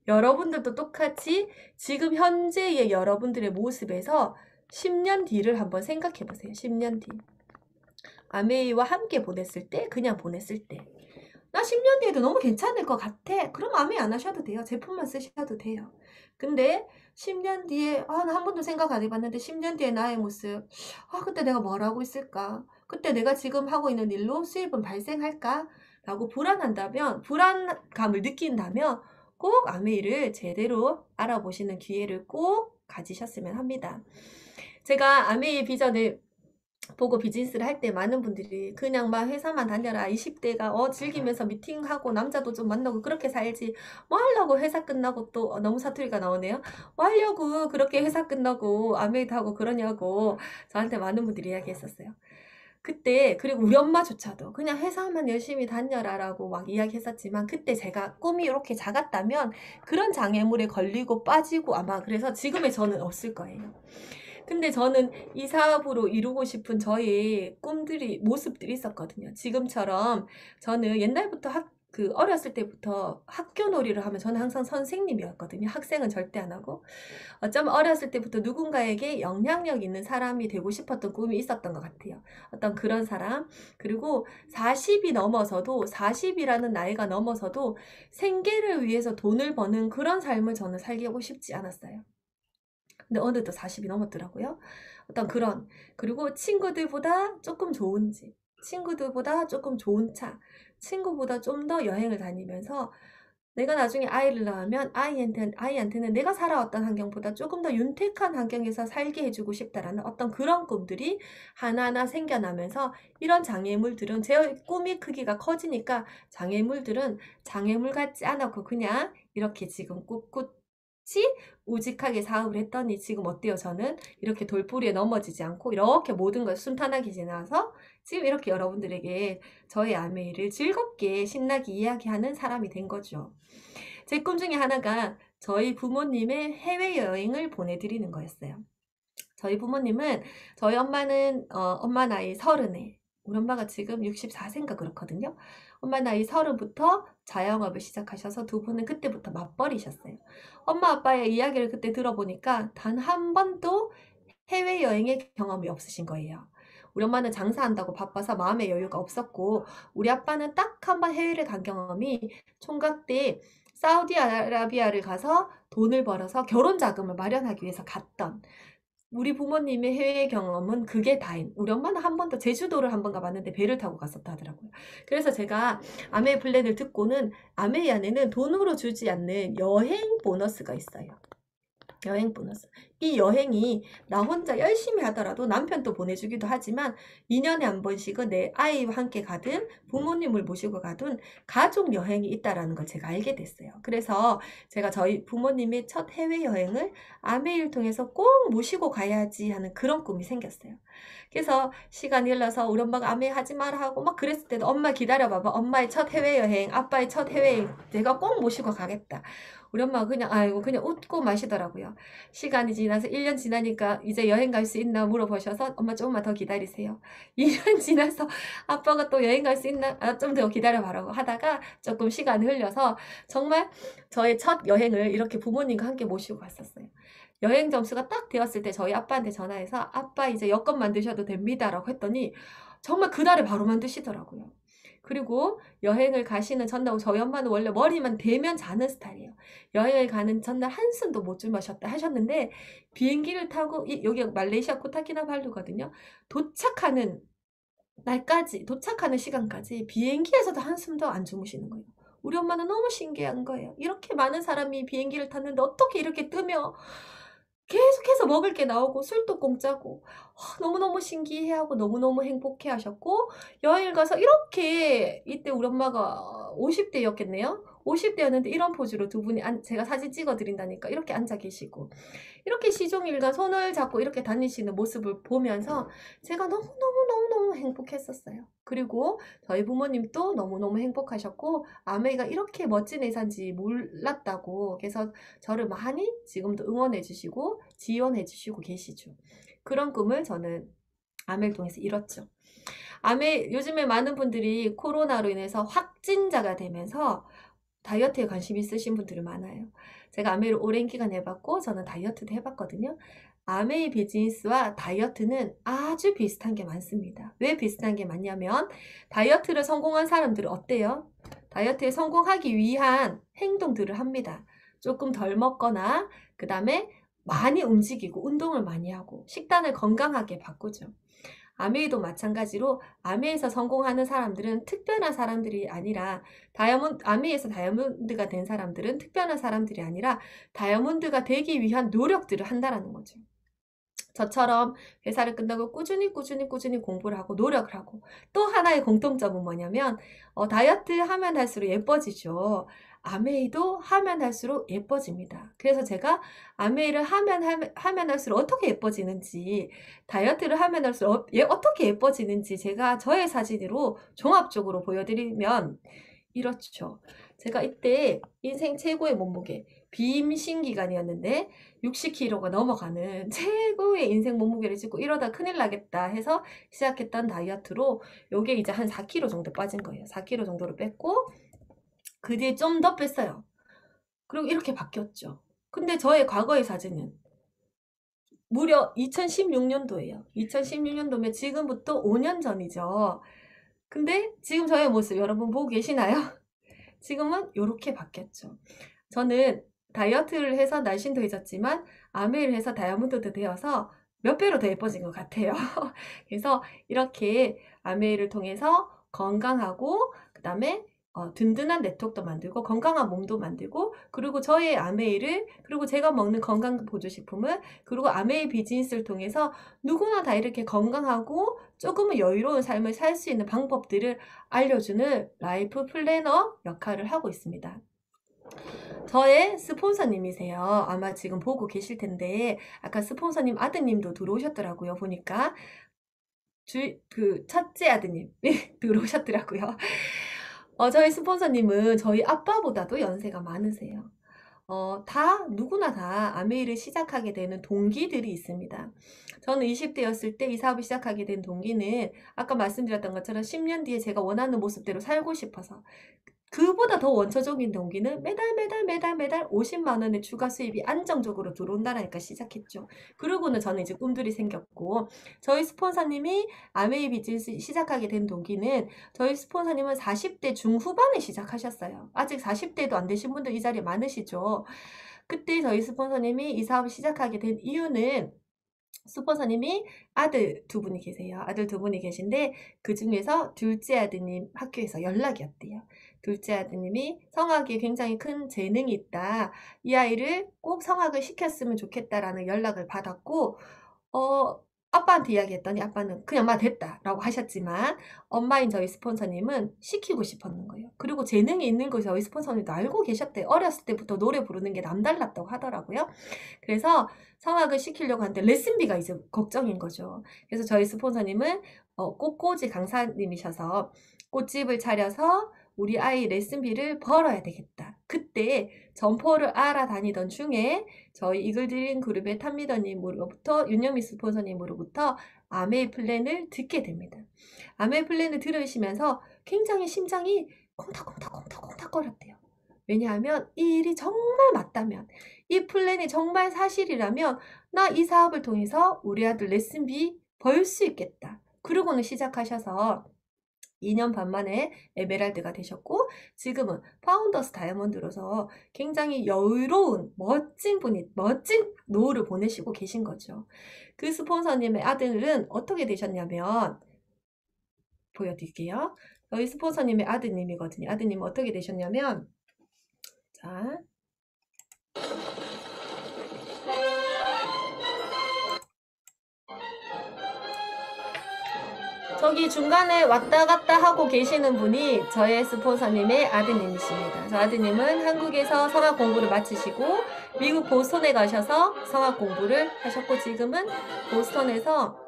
여러분들도 똑같이 지금 현재의 여러분들의 모습에서 10년 뒤를 한번 생각해 보세요. 10년 뒤. 아메이와 함께 보냈을 때, 그냥 보냈을 때. 나 10년 뒤에도 너무 괜찮을 것 같아. 그럼 아메이 안 하셔도 돼요. 제품만 쓰셔도 돼요. 근데 10년 뒤에, 나 한 번도 생각 안 해봤는데 10년 뒤에 나의 모습, 그때 내가 뭘 하고 있을까? 그때 내가 지금 하고 있는 일로 수입은 발생할까? 라고 불안감을 느낀다면 꼭 아메이를 제대로 알아보시는 기회를 꼭 가지셨으면 합니다. 제가 아메이의 비전을 보고 비즈니스를 할 때 많은 분들이 그냥 막 회사만 다녀라 20대가 즐기면서 미팅하고 남자도 좀 만나고 그렇게 살지 뭐 하려고 회사 끝나고 또 너무 사투리가 나오네요. 뭐 하려고 그렇게 회사 끝나고 아메이드 하고 그러냐고 저한테 많은 분들이 이야기했었어요. 그때 그리고 우리 엄마조차도 그냥 회사만 열심히 다녀라 라고 막 이야기했었지만 그때 제가 꿈이 이렇게 작았다면 그런 장애물에 걸리고 빠지고 아마 그래서 지금의 저는 없을 거예요. 근데 저는 이 사업으로 이루고 싶은 저의 모습들이 있었거든요. 지금처럼 저는 옛날부터 어렸을 때부터 학교 놀이를 하면 저는 항상 선생님이었거든요. 학생은 절대 안 하고. 어쩌면 어렸을 때부터 누군가에게 영향력 있는 사람이 되고 싶었던 꿈이 있었던 것 같아요. 어떤 그런 사람. 그리고 40이라는 나이가 넘어서도 생계를 위해서 돈을 버는 그런 삶을 저는 살고 싶지 않았어요. 근데 어느덧 40이 넘었더라고요. 그리고 친구들보다 조금 좋은 집, 친구들보다 조금 좋은 차, 친구보다 좀 더 여행을 다니면서 내가 나중에 아이를 낳으면 아이한테는 내가 살아왔던 환경보다 조금 더 윤택한 환경에서 살게 해주고 싶다라는 어떤 그런 꿈들이 하나하나 생겨나면서 이런 장애물들은 제 꿈이 크기가 커지니까 장애물들은 장애물 같지 않았고 그냥 이렇게 지금 꿋꿋이 우직하게 사업을 했더니 지금 어때요? 저는 이렇게 돌부리에 넘어지지 않고 이렇게 모든 걸 순탄하게 지나서 지금 이렇게 여러분들에게 저의 아메이를 즐겁게 신나게 이야기하는 사람이 된 거죠. 제 꿈 중에 하나가 저희 부모님의 해외여행을 보내드리는 거였어요. 저희 엄마는 엄마 나이 30에 우리 엄마가 지금 64세인가 그렇거든요. 엄마 나이 30부터 자영업을 시작하셔서 두 분은 그때부터 맞벌이셨어요. 엄마 아빠의 이야기를 그때 들어보니까 단 한 번도 해외여행의 경험이 없으신 거예요. 우리 엄마는 장사한다고 바빠서 마음의 여유가 없었고 우리 아빠는 딱 한 번 해외를 간 경험이 총각 때 사우디아라비아를 가서 돈을 벌어서 결혼 자금을 마련하기 위해서 갔던 우리 부모님의 해외 경험은 그게 다인. 우리 엄마는 한 번도 제주도를 한 번 가봤는데 배를 타고 갔었다 하더라고요. 그래서 제가 아메이 플랜을 듣고는 아메이 안에는 돈으로 주지 않는 여행 보너스가 있어요. 여행 보너스. 이 여행이 나 혼자 열심히 하더라도 남편도 보내주기도 하지만 2년에 한 번씩은 내 아이와 함께 가든 부모님을 모시고 가든 가족 여행이 있다라는 걸 제가 알게 됐어요. 그래서 제가 저희 부모님의 첫 해외여행을 아메이를 통해서 꼭 모시고 가야지 하는 그런 꿈이 생겼어요. 그래서 시간이 흘러서 우리 엄마가 아메이 하지 마라 하고 막 그랬을 때도 엄마 기다려봐봐. 엄마의 첫 해외여행, 아빠의 첫 해외여행 내가 꼭 모시고 가겠다. 우리 엄마가 그냥 아이고 그냥 웃고 마시더라고요. 시간이 지나서 1년 지나니까 이제 여행 갈 수 있나 물어보셔서 엄마 조금만 더 기다리세요. 2년 지나서 아빠가 또 여행 갈 수 있나 좀 더 기다려봐라고 하다가 조금 시간이 흘려서 정말 저의 첫 여행을 이렇게 부모님과 함께 모시고 갔었어요. 여행 점수가 딱 되었을 때 저희 아빠한테 전화해서 아빠 이제 여권 만드셔도 됩니다라고 했더니 정말 그날에 바로 만드시더라고요. 그리고 여행을 가시는 전날 저희 엄마는 원래 머리만 대면 자는 스타일이에요. 여행을 가는 전날 한숨도 못 주무셨다 하셨는데 비행기를 타고 여기 말레이시아 코타키나발루거든요. 도착하는 날까지 도착하는 시간까지 비행기에서도 한숨도 안 주무시는 거예요. 우리 엄마는 너무 신기한 거예요. 이렇게 많은 사람이 비행기를 탔는데 어떻게 이렇게 뜨며 계속해서 먹을 게 나오고 술도 공짜고 너무너무 신기해하고 너무너무 행복해하셨고 여행을 가서 이렇게 이때 우리 엄마가 50대였겠네요. 50대였는데 이런 포즈로 두 분이 제가 사진 찍어드린다니까 이렇게 앉아 계시고 이렇게 시종일관 손을 잡고 이렇게 다니시는 모습을 보면서 제가 너무너무 행복했었어요. 그리고 저희 부모님도 너무너무 행복하셨고 아메이가 이렇게 멋진 회사인지 몰랐다고 그래서 저를 많이 지금도 응원해 주시고 지원해 주시고 계시죠. 그런 꿈을 저는 아메이를 통해서 이뤘죠. 요즘에 많은 분들이 코로나로 인해서 확진자가 되면서 다이어트에 관심 있으신 분들이 많아요. 제가 아메이를 오랜 기간 해봤고 저는 다이어트도 해봤거든요. 아메이 비즈니스와 다이어트는 아주 비슷한 게 많습니다. 왜 비슷한 게 많냐면 다이어트를 성공한 사람들은 어때요? 다이어트에 성공하기 위한 행동들을 합니다. 조금 덜 먹거나 그 다음에 많이 움직이고 운동을 많이 하고 식단을 건강하게 바꾸죠. 아메이도 마찬가지로 아메이에서 성공하는 사람들은 특별한 사람들이 아니라 아메이에서 다이아몬드가 된 사람들은 특별한 사람들이 아니라 다이아몬드가 되기 위한 노력들을 한다라는 거죠. 저처럼 회사를 끝나고 꾸준히 공부를 하고 노력을 하고 또 하나의 공통점은 뭐냐면 다이어트 하면 할수록 예뻐지죠. 아메이도 하면 할수록 예뻐집니다. 그래서 제가 아메이를 하면 할수록 어떻게 예뻐지는지 다이어트를 하면 할수록 어떻게 예뻐지는지 제가 저의 사진으로 종합적으로 보여드리면 이렇죠. 제가 이때 인생 최고의 몸무게 비임신 기간이었는데 60kg가 넘어가는 최고의 인생 몸무게를 짚고 이러다 큰일 나겠다 해서 시작했던 다이어트로 요게 이제 한 4kg 정도 빠진 거예요. 4kg 정도로 뺐고 그 뒤에 좀 더 뺐어요. 그리고 이렇게 바뀌었죠. 근데 저의 과거의 사진은 무려 2016년도예요. 2016년도면 지금부터 5년 전이죠. 근데 지금 저의 모습 여러분 보고 계시나요? 지금은 이렇게 바뀌었죠. 저는 다이어트를 해서 날씬도 해졌지만 아메이를 해서 다이아몬드도 되어서 몇 배로 더 예뻐진 것 같아요. 그래서 이렇게 아메이를 통해서 건강하고 그 다음에 든든한 네트워크도 만들고 건강한 몸도 만들고 그리고 저의 아메이를 그리고 제가 먹는 건강 보조식품을 그리고 아메이 비즈니스를 통해서 누구나 다 이렇게 건강하고 조금은 여유로운 삶을 살 수 있는 방법들을 알려주는 라이프 플래너 역할을 하고 있습니다. 저의 스폰서님이세요. 아마 지금 보고 계실 텐데 아까 스폰서님 아드님도 들어오셨더라고요. 보니까 첫째 아드님 들어오셨더라고요. 저희 스폰서님은 저희 아빠보다도 연세가 많으세요. 누구나 다 아메이를 시작하게 되는 동기들이 있습니다. 저는 20대였을 때 이 사업을 시작하게 된 동기는 아까 말씀드렸던 것처럼 10년 뒤에 제가 원하는 모습대로 살고 싶어서 그보다 더 원초적인 동기는 매달 50만 원의 추가 수입이 안정적으로 들어온다니까 시작했죠. 그러고는 저는 이제 꿈들이 생겼고 저희 스폰서님이 아메이 비즈니스 시작하게 된 동기는 저희 스폰서님은 40대 중후반에 시작하셨어요. 아직 40대도 안 되신 분들 이 자리에 많으시죠. 그때 저희 스폰서님이 이 사업을 시작하게 된 이유는 스폰서님이 아들 두 분이 계세요. 아들 두 분이 계신데 그 중에서 둘째 아드님 학교에서 연락이 왔대요. 둘째 아드님이 성악에 굉장히 큰 재능이 있다. 이 아이를 꼭 성악을 시켰으면 좋겠다라는 연락을 받았고 아빠한테 이야기했더니 아빠는 그냥 됐다라고 하셨지만 엄마인 저희 스폰서님은 시키고 싶었는 거예요. 그리고 재능이 있는 걸 저희 스폰서님도 알고 계셨대요. 어렸을 때부터 노래 부르는 게 남달랐다고 하더라고요. 그래서 성악을 시키려고 하는데 레슨비가 이제 걱정인 거죠. 그래서 저희 스폰서님은 꽃꽂이 강사님이셔서 꽃집을 차려서 우리 아이 레슨비를 벌어야 되겠다. 그때 점포를 알아다니던 중에 저희 이글드림 그룹의 탐리더님으로부터 윤영미 스폰서님으로부터 아메이 플랜을 듣게 됩니다. 아메이 플랜을 들으시면서 굉장히 심장이 콩닥콩닥콩닥콩닥 거렸대요. 왜냐하면 이 일이 정말 맞다면, 이 플랜이 정말 사실이라면 나 이 사업을 통해서 우리 아들 레슨비 벌 수 있겠다. 그러고는 시작하셔서 2년 반 만에 에메랄드가 되셨고 지금은 파운더스 다이아몬드로서 굉장히 여유로운 멋진 노후를 보내시고 계신 거죠. 그 스폰서님의 아들은 어떻게 되셨냐면 보여드릴게요. 저희 스폰서님의 아드님이거든요. 아드님은 어떻게 되셨냐면 자 저기 중간에 왔다 갔다 하고 계시는 분이 저의 스폰서님의 아드님이십니다. 저 아드님은 한국에서 성악 공부를 마치시고 미국 보스턴에 가셔서 성악 공부를 하셨고 지금은 보스턴에서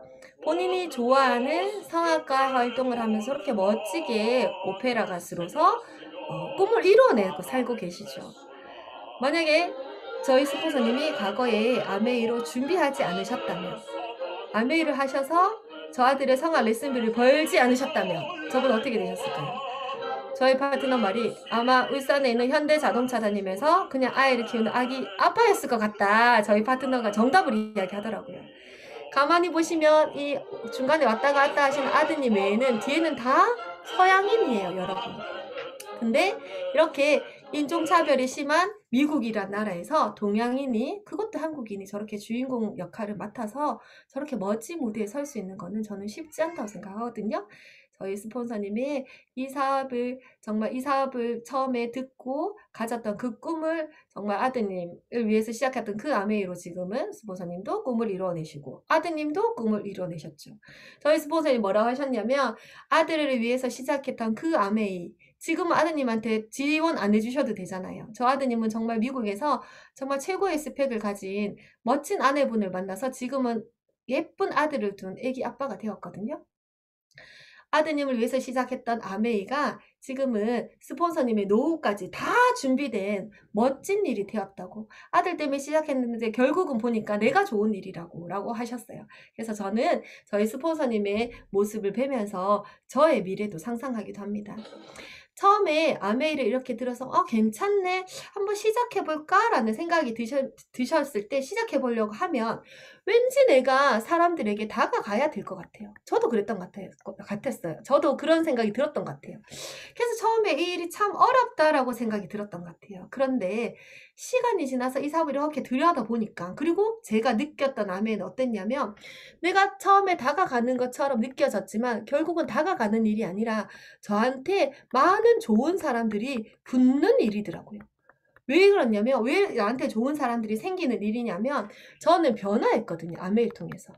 본인이 좋아하는 성악가 활동을 하면서 이렇게 멋지게 오페라 가수로서 꿈을 이뤄내고 살고 계시죠. 만약에 저희 스폰서님이 과거에 아메이로 준비하지 않으셨다면 아메이를 하셔서 저 아들의 성악 레슨비를 벌지 않으셨다면 저분 어떻게 되셨을까요? 저희 파트너 말이 아마 울산에 있는 현대자동차 다니면서 그냥 아이를 키우는 아기 아빠였을 것 같다. 저희 파트너가 정답을 이야기하더라고요. 가만히 보시면 이 중간에 왔다 갔다 하시는 아드님 외에는 뒤에는 다 서양인이에요, 여러분. 근데 이렇게 인종차별이 심한 미국이란 나라에서 동양인이 그것도 한국인이 저렇게 주인공 역할을 맡아서 저렇게 멋진 무대에 설 수 있는 거는 저는 쉽지 않다고 생각하거든요. 저희 스폰서님이 이 사업을 처음에 듣고 가졌던 그 꿈을 정말 아드님을 위해서 시작했던 그 아메이로 지금은 스폰서님도 꿈을 이루어내시고 아드님도 꿈을 이루어내셨죠. 저희 스폰서님 뭐라고 하셨냐면 아들을 위해서 시작했던 그 아메이 지금은 아드님한테 지원 안 해주셔도 되잖아요. 저 아드님은 정말 미국에서 정말 최고의 스펙을 가진 멋진 아내분을 만나서 지금은 예쁜 아들을 둔 애기 아빠가 되었거든요. 아드님을 위해서 시작했던 아메이가 지금은 스폰서님의 노후까지 다 준비된 멋진 일이 되었다고. 아들 때문에 시작했는데 결국은 보니까 내가 좋은 일이라고 하셨어요. 그래서 저는 저희 스폰서님의 모습을 뵈면서 저의 미래도 상상하기도 합니다. 처음에 아메이를 이렇게 들어서 괜찮네 한번 시작해볼까 라는 생각이 드셨을 때 시작해보려고 하면 왠지 내가 사람들에게 다가가야 될 것 같아요. 저도 그랬던 것 같았어요. 저도 그런 생각이 들었던 것 같아요. 그래서 처음에 이 일이 참 어렵다라고 생각이 들었던 것 같아요. 그런데 시간이 지나서 이 사업을 이렇게 들여다보니까 그리고 제가 느꼈던 아메이는 어땠냐면 내가 처음에 다가가는 것처럼 느껴졌지만 결국은 다가가는 일이 아니라 저한테 많은 좋은 사람들이 붙는 일이더라고요. 왜 그러냐면 왜 나한테 좋은 사람들이 생기는 일이냐면 저는 변화했거든요. 아메이를 통해서.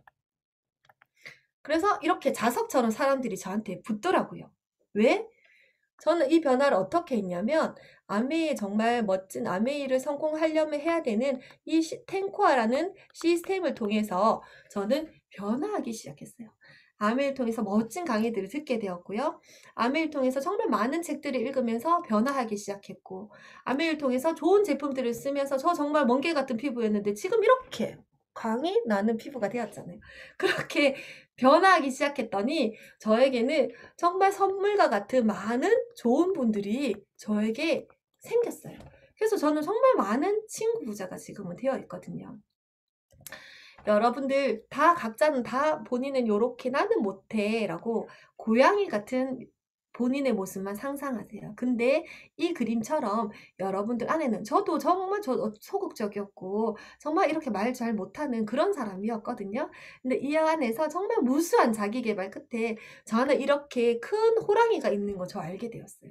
그래서 이렇게 자석처럼 사람들이 저한테 붙더라고요. 왜? 저는 이 변화를 어떻게 했냐면 아메이 정말 멋진 아메이를 성공하려면 해야 되는 이 탱코아라는 시스템을 통해서 저는 변화하기 시작했어요. 아메이를 통해서 멋진 강의들을 듣게 되었고요. 아메이를 통해서 정말 많은 책들을 읽으면서 변화하기 시작했고 아메이를 통해서 좋은 제품들을 쓰면서 저 정말 멍게 같은 피부였는데 지금 이렇게 광이 나는 피부가 되었잖아요. 그렇게 변화하기 시작했더니 저에게는 정말 선물과 같은 많은 좋은 분들이 저에게 생겼어요. 그래서 저는 정말 많은 친구 부자가 지금은 되어 있거든요. 여러분들 다 각자는 다 본인은 요렇게 나는 못해 라고 고양이 같은 본인의 모습만 상상하세요. 근데 이 그림처럼 여러분들 안에는 저도 정말 소극적이었고 정말 이렇게 말 잘 못하는 그런 사람이었거든요. 근데 이 안에서 정말 무수한 자기 개발 끝에 저는 이렇게 큰 호랑이가 있는 거 저 알게 되었어요.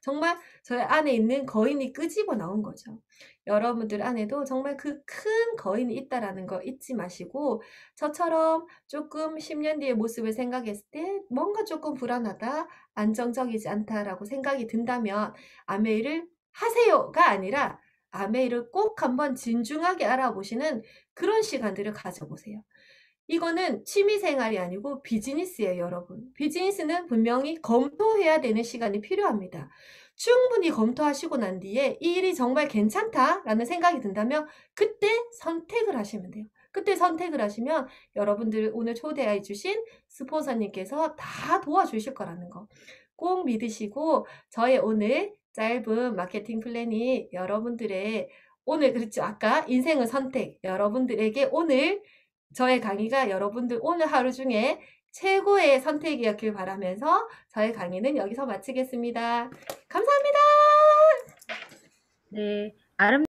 정말 저의 안에 있는 거인이 끄집어 나온 거죠. 여러분들 안에도 정말 그 큰 거인이 있다라는 거 잊지 마시고 저처럼 조금 10년 뒤의 모습을 생각했을 때 뭔가 조금 불안하다, 안정적이지 않다라고 생각이 든다면 아메이를 하세요가 아니라 아메이를 꼭 한번 진중하게 알아보시는 그런 시간들을 가져보세요. 이거는 취미생활이 아니고 비즈니스예요, 여러분. 비즈니스는 분명히 검토해야 되는 시간이 필요합니다. 충분히 검토하시고 난 뒤에 이 일이 정말 괜찮다라는 생각이 든다면 그때 선택을 하시면 돼요. 그때 선택을 하시면 여러분들 오늘 초대해 주신 스폰서님께서 다 도와주실 거라는 거 꼭 믿으시고 저의 오늘 짧은 마케팅 플랜이 여러분들의 오늘 그렇죠. 아까 인생은 선택. 여러분들에게 오늘 저의 강의가 여러분들 오늘 하루 중에 최고의 선택이었길 바라면서 저의 강의는 여기서 마치겠습니다. 감사합니다. 네.